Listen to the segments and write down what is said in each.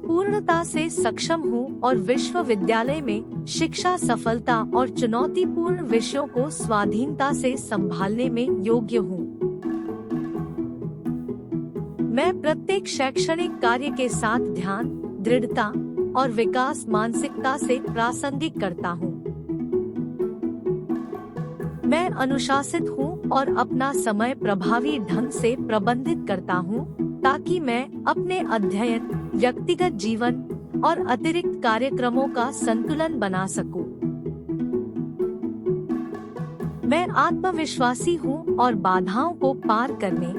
पूर्णता से सक्षम हूँ और विश्वविद्यालय में शिक्षा सफलता और चुनौतीपूर्ण विषयों को स्वाधीनता से संभालने में योग्य हूँ। मैं प्रत्येक शैक्षणिक कार्य के साथ ध्यान, दृढ़ता और विकास मानसिकता से प्रासंगिक करता हूँ। मैं अनुशासित हूँ और अपना समय प्रभावी ढंग से प्रबंधित करता हूँ ताकि मैं अपने अध्ययन, व्यक्तिगत जीवन और अतिरिक्त कार्यक्रमों का संतुलन बना सकूं। मैं आत्मविश्वासी हूँ और बाधाओं को पार करने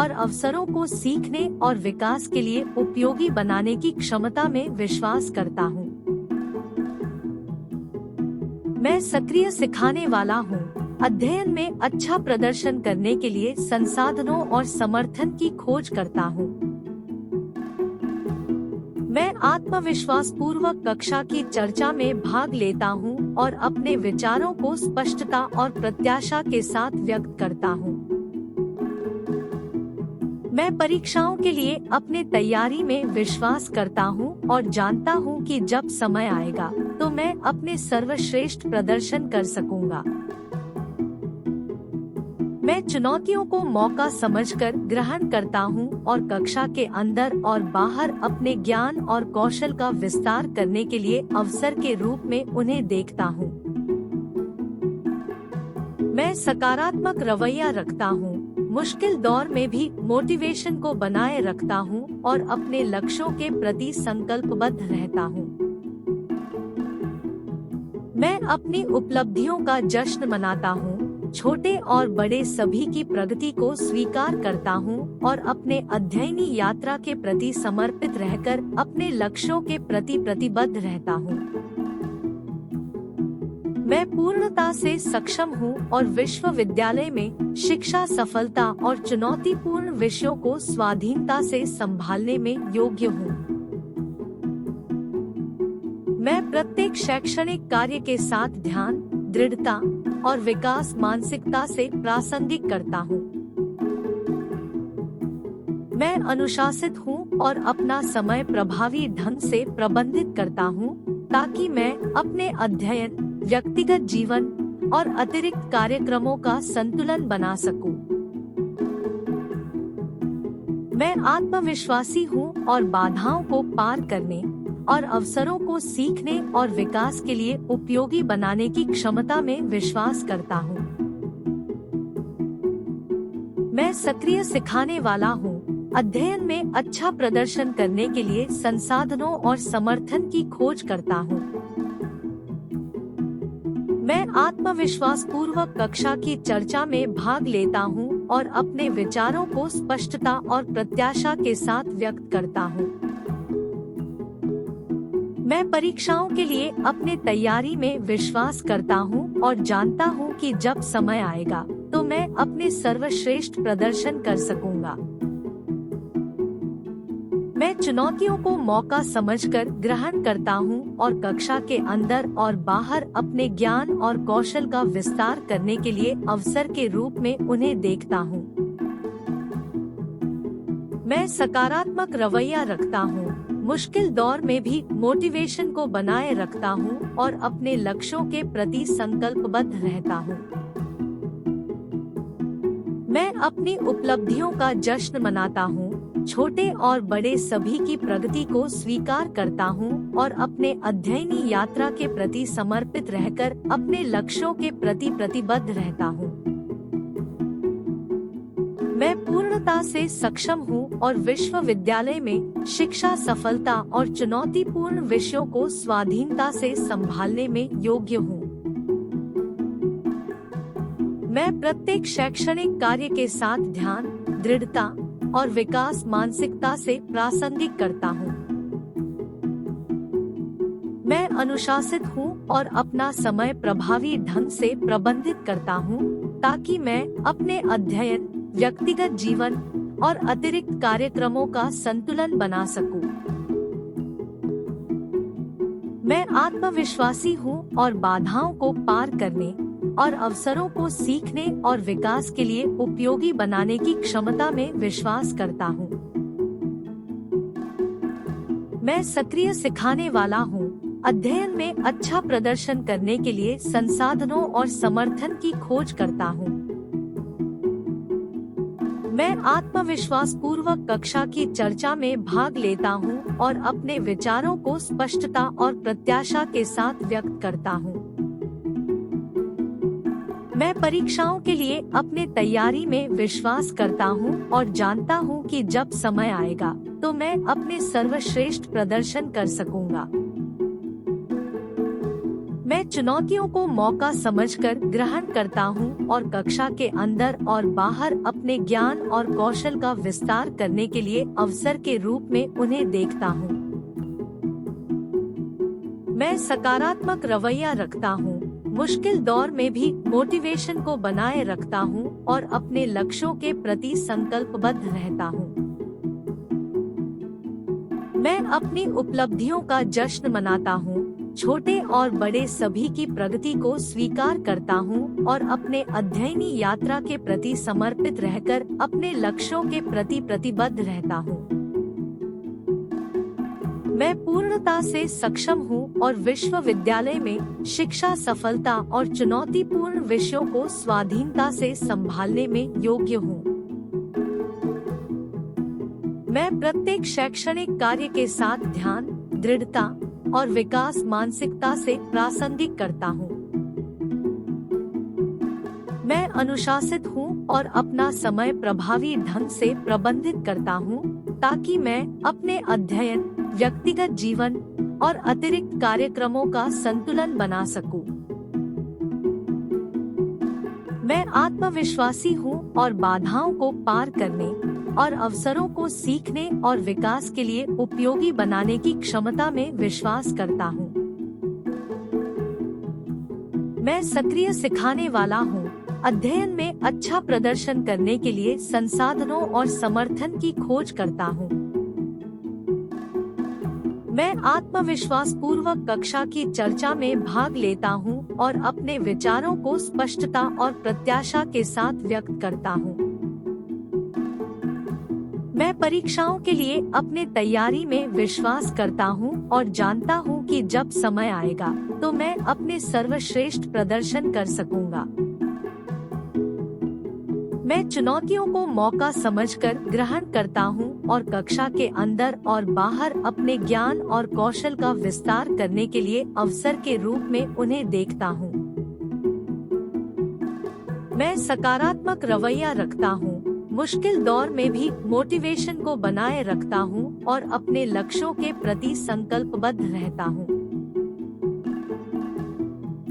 और अवसरों को सीखने और विकास के लिए उपयोगी बनाने की क्षमता में विश्वास करता हूँ। मैं सक्रिय सिखाने वाला हूँ, अध्ययन में अच्छा प्रदर्शन करने के लिए संसाधनों और समर्थन की खोज करता हूँ। मैं आत्मविश्वास पूर्वक कक्षा की चर्चा में भाग लेता हूँ और अपने विचारों को स्पष्टता और प्रत्याशा के साथ व्यक्त करता हूँ। मैं परीक्षाओं के लिए अपने तैयारी में विश्वास करता हूँ और जानता हूँ कि जब समय आएगा तो मैं अपने सर्वश्रेष्ठ प्रदर्शन कर सकूंगा। मैं चुनौतियों को मौका समझकर ग्रहण करता हूँ और कक्षा के अंदर और बाहर अपने ज्ञान और कौशल का विस्तार करने के लिए अवसर के रूप में उन्हें देखता हूँ। मैं सकारात्मक रवैया रखता हूँ, मुश्किल दौर में भी मोटिवेशन को बनाए रखता हूँ और अपने लक्ष्यों के प्रति संकल्पबद्ध रहता हूँ। मैं अपनी उपलब्धियों का जश्न मनाता हूँ, छोटे और बड़े सभी की प्रगति को स्वीकार करता हूँ और अपने अध्ययनी यात्रा के प्रति समर्पित रहकर अपने लक्ष्यों के प्रति प्रतिबद्ध रहता हूँ। मैं पूर्णता से सक्षम हूँ और विश्वविद्यालय में शिक्षा सफलता और चुनौतीपूर्ण विषयों को स्वाधीनता से संभालने में योग्य हूँ। मैं प्रत्येक शैक्षणिक कार्य के साथ ध्यान, दृढ़ता और विकास मानसिकता से प्रासंगिक करता हूँ। मैं अनुशासित हूँ और अपना समय प्रभावी ढंग से प्रबंधित करता हूँ ताकि मैं अपने अध्ययन, व्यक्तिगत जीवन और अतिरिक्त कार्यक्रमों का संतुलन बना सकूं। मैं आत्मविश्वासी हूँ और बाधाओं को पार करने और अवसरों को सीखने और विकास के लिए उपयोगी बनाने की क्षमता में विश्वास करता हूँ। मैं सक्रिय सिखाने वाला हूँ, अध्ययन में अच्छा प्रदर्शन करने के लिए संसाधनों और समर्थन की खोज करता हूँ। मैं आत्मविश्वास पूर्वक कक्षा की चर्चा में भाग लेता हूँ और अपने विचारों को स्पष्टता और प्रत्याशा के साथ व्यक्त करता हूँ। मैं परीक्षाओं के लिए अपने तैयारी में विश्वास करता हूँ और जानता हूँ कि जब समय आएगा तो मैं अपने सर्वश्रेष्ठ प्रदर्शन कर सकूंगा। मैं चुनौतियों को मौका समझकर ग्रहण करता हूँ और कक्षा के अंदर और बाहर अपने ज्ञान और कौशल का विस्तार करने के लिए अवसर के रूप में उन्हें देखता हूँ। मैं सकारात्मक रवैया रखता हूँ, मुश्किल दौर में भी मोटिवेशन को बनाए रखता हूँ और अपने लक्ष्यों के प्रति संकल्पबद्ध रहता हूँ। मैं अपनी उपलब्धियों का जश्न मनाता हूँ, छोटे और बड़े सभी की प्रगति को स्वीकार करता हूँ और अपने अध्ययनी यात्रा के प्रति समर्पित रहकर अपने लक्ष्यों के प्रति प्रतिबद्ध रहता हूँ। मैं पूर्णता से सक्षम हूँ और विश्वविद्यालय में शिक्षा सफलता और चुनौतीपूर्ण विषयों को स्वाधीनता से संभालने में योग्य हूँ। मैं प्रत्येक शैक्षणिक कार्य के साथ ध्यान, दृढ़ता और विकास मानसिकता से प्रासंगिक करता हूँ। मैं अनुशासित हूँ और अपना समय प्रभावी ढंग से प्रबंधित करता हूँ ताकि मैं अपने अध्ययन, व्यक्तिगत जीवन और अतिरिक्त कार्यक्रमों का संतुलन बना सकूं। मैं आत्मविश्वासी हूँ और बाधाओं को पार करने और अवसरों को सीखने और विकास के लिए उपयोगी बनाने की क्षमता में विश्वास करता हूँ। मैं सक्रिय सिखाने वाला हूँ। अध्ययन में अच्छा प्रदर्शन करने के लिए संसाधनों और समर्थन की खोज करता हूँ। मैं आत्मविश्वास पूर्वक कक्षा की चर्चा में भाग लेता हूँ और अपने विचारों को स्पष्टता और प्रत्याशा के साथ व्यक्त करता हूँ। मैं परीक्षाओं के लिए अपने तैयारी में विश्वास करता हूँ और जानता हूँ कि जब समय आएगा तो मैं अपने सर्वश्रेष्ठ प्रदर्शन कर सकूंगा। मैं चुनौतियों को मौका समझकर ग्रहण करता हूँ और कक्षा के अंदर और बाहर अपने ज्ञान और कौशल का विस्तार करने के लिए अवसर के रूप में उन्हें देखता हूँ। मैं सकारात्मक रवैया रखता हूँ। मुश्किल दौर में भी मोटिवेशन को बनाए रखता हूँ और अपने लक्ष्यों के प्रति संकल्पबद्ध रहता हूँ। मैं अपनी उपलब्धियों का जश्न मनाता हूँ, छोटे और बड़े सभी की प्रगति को स्वीकार करता हूँ और अपने अध्ययनी यात्रा के प्रति समर्पित रहकर अपने लक्ष्यों के प्रति प्रतिबद्ध रहता हूँ। मैं पूर्णता से सक्षम हूँ और विश्वविद्यालय में शिक्षा सफलता और चुनौतीपूर्ण विषयों को स्वाधीनता से संभालने में योग्य हूँ। मैं प्रत्येक शैक्षणिक कार्य के साथ ध्यान, दृढ़ता और विकास मानसिकता से प्रासंगिक करता हूँ। मैं अनुशासित हूँ और अपना समय प्रभावी ढंग से प्रबंधित करता हूँ ताकि मैं अपने अध्ययन, व्यक्तिगत जीवन और अतिरिक्त कार्यक्रमों का संतुलन बना सकूं। मैं आत्मविश्वासी हूँ और बाधाओं को पार करने और अवसरों को सीखने और विकास के लिए उपयोगी बनाने की क्षमता में विश्वास करता हूँ। मैं सक्रिय सिखाने वाला हूँ। अध्ययन में अच्छा प्रदर्शन करने के लिए संसाधनों और समर्थन की खोज करता हूँ। मैं आत्मविश्वास पूर्वक कक्षा की चर्चा में भाग लेता हूँ और अपने विचारों को स्पष्टता और प्रत्याशा के साथ व्यक्त करता हूँ। मैं परीक्षाओं के लिए अपने तैयारी में विश्वास करता हूँ और जानता हूँ कि जब समय आएगा तो मैं अपने सर्वश्रेष्ठ प्रदर्शन कर सकूंगा। मैं चुनौतियों को मौका समझकर ग्रहण करता हूँ और कक्षा के अंदर और बाहर अपने ज्ञान और कौशल का विस्तार करने के लिए अवसर के रूप में उन्हें देखता हूँ। मैं सकारात्मक रवैया रखता हूँ। मुश्किल दौर में भी मोटिवेशन को बनाए रखता हूँ और अपने लक्ष्यों के प्रति संकल्पबद्ध रहता हूँ।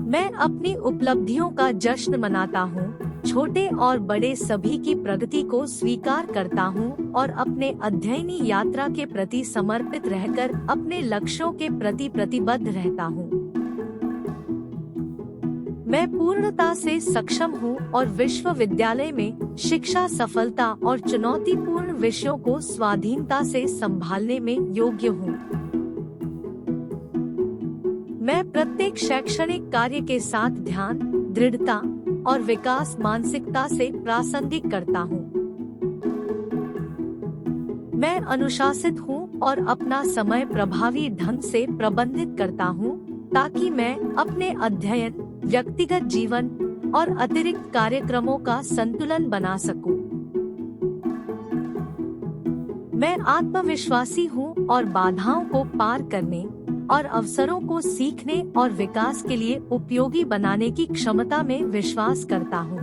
मैं अपनी उपलब्धियों का जश्न मनाता हूँ, छोटे और बड़े सभी की प्रगति को स्वीकार करता हूँ और अपने अध्ययनी यात्रा के प्रति समर्पित रहकर अपने लक्ष्यों के प्रति प्रतिबद्ध रहता हूँ। मैं पूर्णता से सक्षम हूँ और विश्वविद्यालय में शिक्षा सफलता और चुनौतीपूर्ण विषयों को स्वाधीनता से संभालने में योग्य हूँ। मैं प्रत्येक शैक्षणिक कार्य के साथ ध्यान, दृढ़ता और विकास मानसिकता से प्रासंगिक करता हूँ। मैं अनुशासित हूँ और अपना समय प्रभावी ढंग से प्रबंधित करता हूँ ताकि मैं अपने अध्ययन, व्यक्तिगत जीवन और अतिरिक्त कार्यक्रमों का संतुलन बना सकूं। मैं आत्मविश्वासी हूँ और बाधाओं को पार करने और अवसरों को सीखने और विकास के लिए उपयोगी बनाने की क्षमता में विश्वास करता हूँ।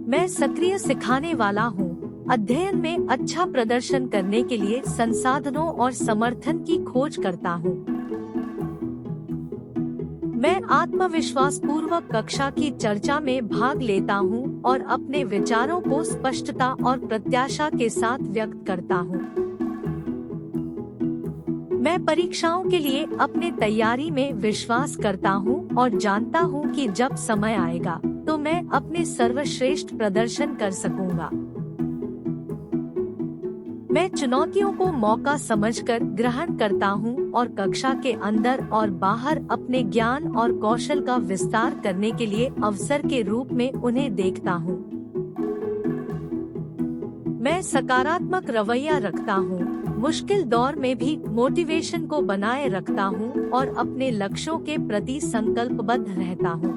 मैं सक्रिय सिखाने वाला हूँ। अध्ययन में अच्छा प्रदर्शन करने के लिए संसाधनों और समर्थन की खोज करता हूँ। मैं आत्मविश्वास पूर्वक कक्षा की चर्चा में भाग लेता हूँ और अपने विचारों को स्पष्टता और प्रत्याशा के साथ व्यक्त करता हूँ। मैं परीक्षाओं के लिए अपने तैयारी में विश्वास करता हूँ और जानता हूँ कि जब समय आएगा तो मैं अपने सर्वश्रेष्ठ प्रदर्शन कर सकूंगा। मैं चुनौतियों को मौका समझकर ग्रहण करता हूँ और कक्षा के अंदर और बाहर अपने ज्ञान और कौशल का विस्तार करने के लिए अवसर के रूप में उन्हें देखता हूँ। मैं सकारात्मक रवैया रखता हूँ। मुश्किल दौर में भी मोटिवेशन को बनाए रखता हूँ और अपने लक्ष्यों के प्रति संकल्पबद्ध रहता हूँ।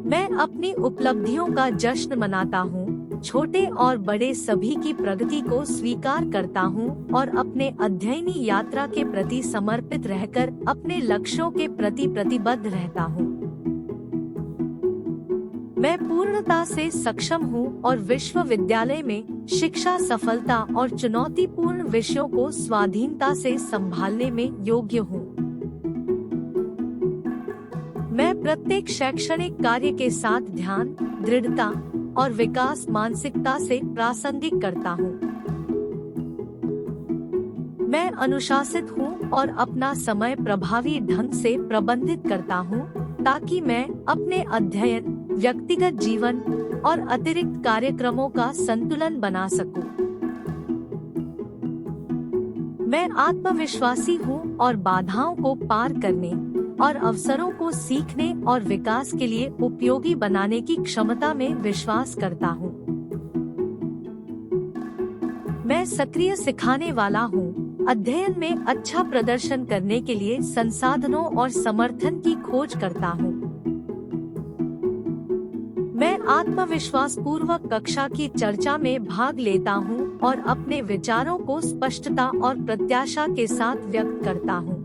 मैं अपनी उपलब्धियों का जश्न मनाता हूँ, छोटे और बड़े सभी की प्रगति को स्वीकार करता हूँ और अपने अध्ययनी यात्रा के प्रति समर्पित रहकर अपने लक्ष्यों के प्रति प्रतिबद्ध रहता हूँ। मैं पूर्णता से सक्षम हूँ और विश्वविद्यालय में शिक्षा सफलता और चुनौतीपूर्ण विषयों को स्वाधीनता से संभालने में योग्य हूँ। मैं प्रत्येक शैक्षणिक कार्य के साथ ध्यान, दृढ़ता और विकास मानसिकता से प्रासंगिक करता हूँ। मैं अनुशासित हूँ और अपना समय प्रभावी ढंग से प्रबंधित करता हूँ ताकि मैं अपने अध्ययन, व्यक्तिगत जीवन और अतिरिक्त कार्यक्रमों का संतुलन बना सकूं। मैं आत्मविश्वासी हूँ और बाधाओं को पार करने और अवसरों को सीखने और विकास के लिए उपयोगी बनाने की क्षमता में विश्वास करता हूँ। मैं सक्रिय सिखाने वाला हूँ, अध्ययन में अच्छा प्रदर्शन करने के लिए संसाधनों और समर्थन की खोज करता हूँ। मैं आत्मविश्वास पूर्वक कक्षा की चर्चा में भाग लेता हूँ और अपने विचारों को स्पष्टता और प्रत्याशा के साथ व्यक्त करता हूँ।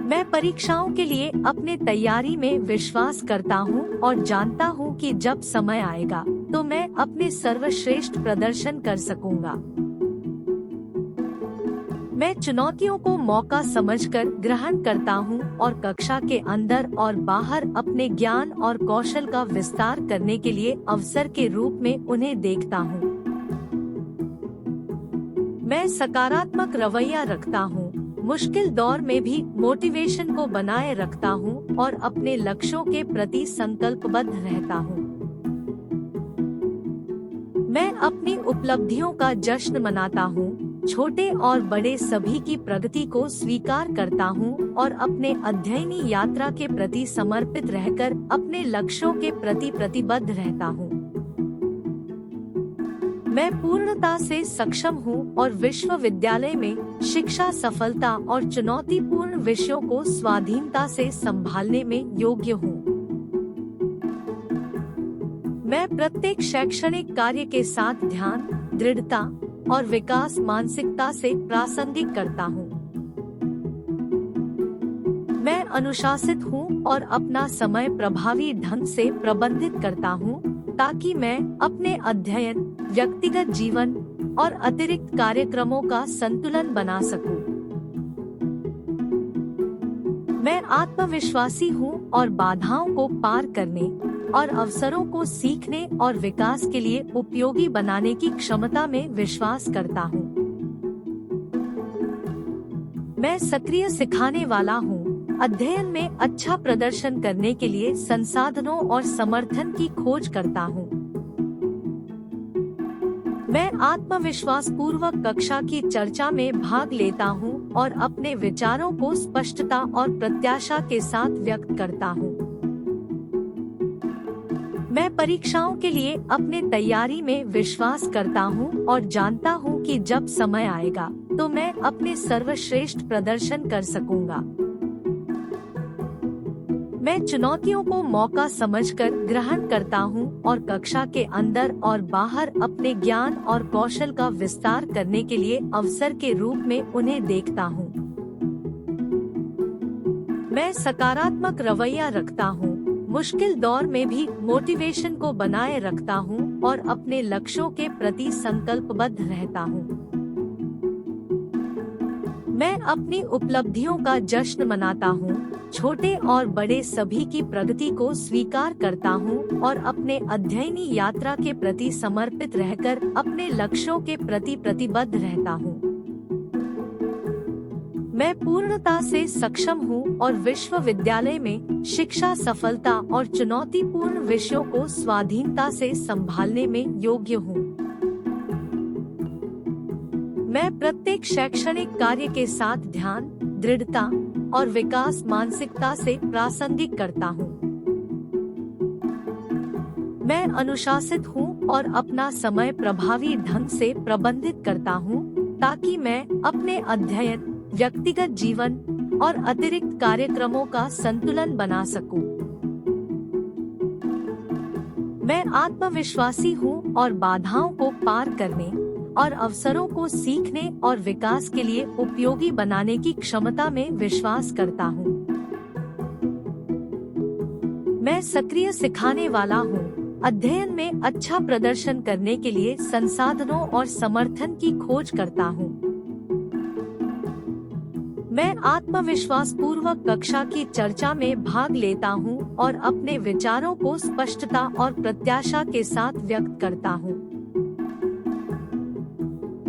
मैं परीक्षाओं के लिए अपने तैयारी में विश्वास करता हूँ और जानता हूँ कि जब समय आएगा तो मैं अपने सर्वश्रेष्ठ प्रदर्शन कर सकूंगा। मैं चुनौतियों को मौका समझकर ग्रहण करता हूँ और कक्षा के अंदर और बाहर अपने ज्ञान और कौशल का विस्तार करने के लिए अवसर के रूप में उन्हें देखता हूँ। मैं सकारात्मक रवैया रखता हूँ, मुश्किल दौर में भी मोटिवेशन को बनाए रखता हूँ और अपने लक्ष्यों के प्रति संकल्पबद्ध रहता हूँ। मैं अपनी उपलब्धियों का जश्न मनाता हूँ, छोटे और बड़े सभी की प्रगति को स्वीकार करता हूँ और अपने अध्ययनी यात्रा के प्रति समर्पित रहकर अपने लक्ष्यों के प्रति प्रतिबद्ध रहता हूँ। मैं पूर्णता से सक्षम हूँ और विश्वविद्यालय में शिक्षा सफलता और चुनौतीपूर्ण विषयों को स्वाधीनता से संभालने में योग्य हूँ। मैं प्रत्येक शैक्षणिक कार्य के साथ ध्यान, दृढ़ता और विकास मानसिकता से प्रासंगिक करता हूँ। मैं अनुशासित हूँ और अपना समय प्रभावी ढंग से प्रबंधित करता हूँ ताकि मैं अपने अध्ययन, व्यक्तिगत जीवन और अतिरिक्त कार्यक्रमों का संतुलन बना सकूं। मैं आत्मविश्वासी हूँ और बाधाओं को पार करने और अवसरों को सीखने और विकास के लिए उपयोगी बनाने की क्षमता में विश्वास करता हूँ। मैं सक्रिय सिखाने वाला हूँ, अध्ययन में अच्छा प्रदर्शन करने के लिए संसाधनों और समर्थन की खोज करता हूँ। मैं आत्मविश्वास पूर्वक कक्षा की चर्चा में भाग लेता हूँ और अपने विचारों को स्पष्टता और प्रत्याशा के साथ व्यक्त करता हूँ। मैं परीक्षाओं के लिए अपने तैयारी में विश्वास करता हूँ और जानता हूँ कि जब समय आएगा तो मैं अपने सर्वश्रेष्ठ प्रदर्शन कर सकूंगा। मैं चुनौतियों को मौका समझकर ग्रहण करता हूँ और कक्षा के अंदर और बाहर अपने ज्ञान और कौशल का विस्तार करने के लिए अवसर के रूप में उन्हें देखता हूँ। मैं सकारात्मक रवैया रखता हूँ, मुश्किल दौर में भी मोटिवेशन को बनाए रखता हूँ और अपने लक्ष्यों के प्रति संकल्पबद्ध रहता हूँ। मैं अपनी उपलब्धियों का जश्न मनाता हूँ, छोटे और बड़े सभी की प्रगति को स्वीकार करता हूँ और अपने अध्ययनी यात्रा के प्रति समर्पित रहकर अपने लक्ष्यों के प्रति प्रतिबद्ध रहता हूँ। मैं पूर्णता से सक्षम हूँ और विश्वविद्यालय में शिक्षा सफलता और चुनौतीपूर्ण विषयों को स्वाधीनता से संभालने में योग्य हूँ। मैं प्रत्येक शैक्षणिक कार्य के साथ ध्यान, दृढ़ता और विकास मानसिकता से प्रासंगिक करता हूँ। मैं अनुशासित हूँ और अपना समय प्रभावी ढंग से प्रबंधित करता हूँ, ताकि मैं अपने अध्ययन, व्यक्तिगत जीवन और अतिरिक्त कार्यक्रमों का संतुलन बना सकूं। मैं आत्मविश्वासी हूँ और बाधाओं को पार करने और अवसरों को सीखने और विकास के लिए उपयोगी बनाने की क्षमता में विश्वास करता हूँ। मैं सक्रिय सिखाने वाला हूँ, अध्ययन में अच्छा प्रदर्शन करने के लिए संसाधनों और समर्थन की खोज करता हूँ। मैं आत्मविश्वास पूर्वक कक्षा की चर्चा में भाग लेता हूँ और अपने विचारों को स्पष्टता और प्रत्याशा के साथ व्यक्त करता हूँ।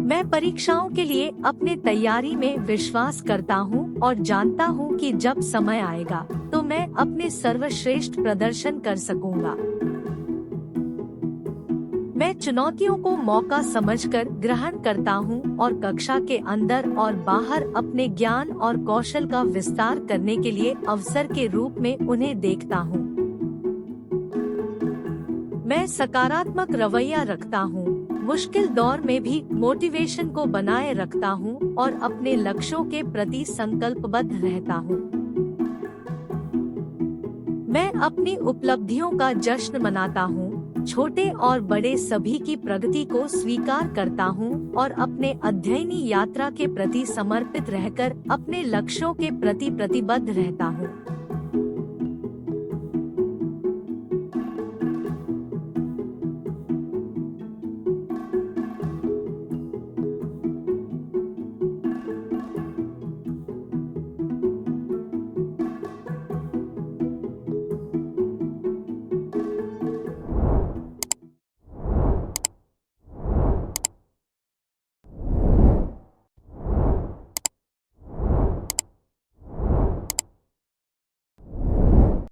मैं परीक्षाओं के लिए अपने तैयारी में विश्वास करता हूँ और जानता हूँ कि जब समय आएगा तो मैं अपने सर्वश्रेष्ठ प्रदर्शन कर सकूंगा। मैं चुनौतियों को मौका समझकर ग्रहण करता हूँ और कक्षा के अंदर और बाहर अपने ज्ञान और कौशल का विस्तार करने के लिए अवसर के रूप में उन्हें देखता हूँ। मैं सकारात्मक रवैया रखता हूँ, मुश्किल दौर में भी मोटिवेशन को बनाए रखता हूँ और अपने लक्ष्यों के प्रति संकल्पबद्ध रहता हूँ। मैं अपनी उपलब्धियों का जश्न मनाता हूँ, छोटे और बड़े सभी की प्रगति को स्वीकार करता हूँ और अपने अध्ययनी यात्रा के प्रति समर्पित रहकर अपने लक्ष्यों के प्रति प्रतिबद्ध रहता हूँ।